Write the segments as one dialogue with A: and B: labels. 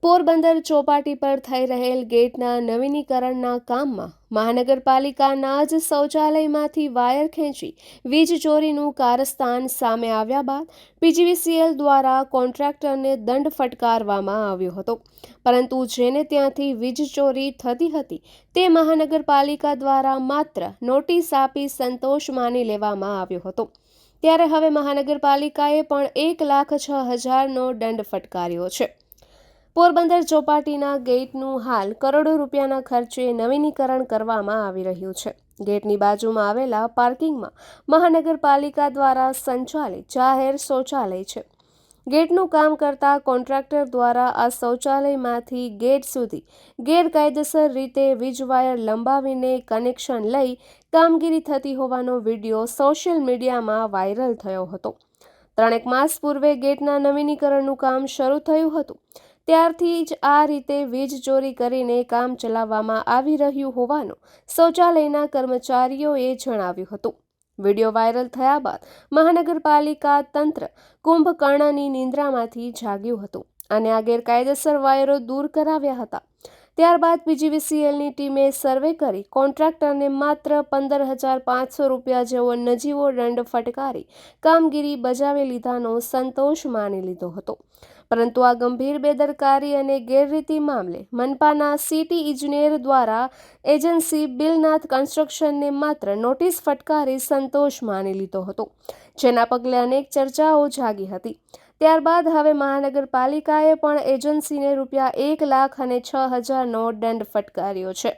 A: પોરબંદર ચોપાટી પર થઈ રહેલ ગેટના નવીનીકરણના કામમાં મહાનગરપાલિકાના જ શૌચાલયમાંથી વાયર ખેંચી વીજ ચોરીનું કારસ્તાન સામે આવ્યા બાદ પીજીવીસીએલ દ્વારા કોન્ટ્રાક્ટરને દંડ ફટકારવામાં આવ્યો હતો, પરંતુ જેને ત્યાંથી વીજ ચોરી થતી હતી તે મહાનગરપાલિકા દ્વારા માત્ર નોટિસ આપી સંતોષ માની લેવામાં આવ્યો હતો। ત્યારે હવે મહાનગરપાલિકાએ પણ 1,06,000નો દંડ ફટકાર્યો છે। પોરબંદર ચોપાટીના ગેટનું હાલ કરોડો રૂપિયાના ખર્ચે નવીનીકરણ કરવામાં આવી રહ્યું છે। ગેટની બાજુમાં આવેલા પાર્કિંગમાં મહાનગરપાલિકા દ્વારા સંચાલિત જાહેર શૌચાલય છે। ગેટનું કામ કરતા કોન્ટ્રાક્ટર દ્વારા આ શૌચાલયમાંથી ગેટ સુધી ગેરકાયદેસર રીતે વીજ વાયર લંબાવીને કનેક્શન લઈ કામગીરી થતી હોવાનો વિડીયો સોશિયલ મીડિયામાં વાયરલ થયો હતો। 3 માસ પૂર્વે ગેટના નવીનીકરણનું કામ શરૂ થયું હતું, ત્યારથી જ આ રીતે વીજ ચોરી કરીને કામ ચલાવવામાં આવી રહ્યું હોવાનું શૌચાલયના કર્મચારીઓએ જણાવ્યું હતું। વિડીયો વાયરલ થયા બાદ મહાનગરપાલિકા તંત્ર કુંભકર્ણની નિંદ્રામાંથી જાગ્યું હતું અને આ ગેરકાયદેસર વાયરો દૂર કરાવ્યા હતા। ત્યારબાદ પીજીવીસીએલની ટીમે સર્વે કરી કોન્ટ્રાક્ટરને માત્ર 15,500 રૂપિયા જેવો નજીવો દંડ ફટકારી કામગીરી બજાવી લીધાનો સંતોષ માની લીધો હતો, પરંતુ આ ગંભીર બેદરકારી અને ગેરરીતિ મામલે મનપાના સિટી ઇજનેર દ્વારા એજન્સી બિલનાથ કન્સ્ટ્રક્શનને માત્ર નોટિસ ફટકારી સંતોષ માની લીધો હતો, જેના પગલે અનેક ચર્ચાઓ જાગી હતી। ત્યારબાદ હવે મહાનગરપાલિકાએ પણ એજન્સીને રૂપિયા 1,06,000નો દંડ ફટકાર્યો છે।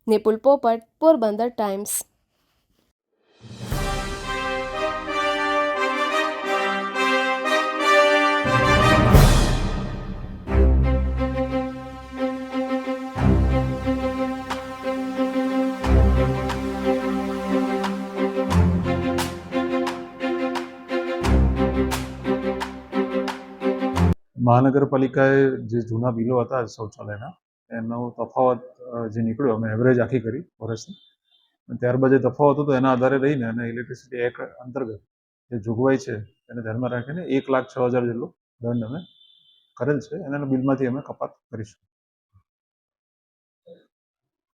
A: નિપુલ પોપટ, પોરબંદર ટાઈમ્સ।
B: મહાનગરપાલિકાએ જે જૂના બિલો હતા શૌચાલયના એનો તફાવત જે નીકળ્યો, અમે એવરેજ આખી કરી વર્ષની, ત્યારબાદ જે તફાવત હતો એના આધારે રહીને અને ઇલેક્ટ્રિસિટી એક્ટ અંતર્ગત જે જોગવાઈ છે એને ધ્યાનમાં રાખીને 1,06,000 જેટલો દંડ અમે કરેલ છે અને એના બિલમાંથી અમે કપાત કરીશું।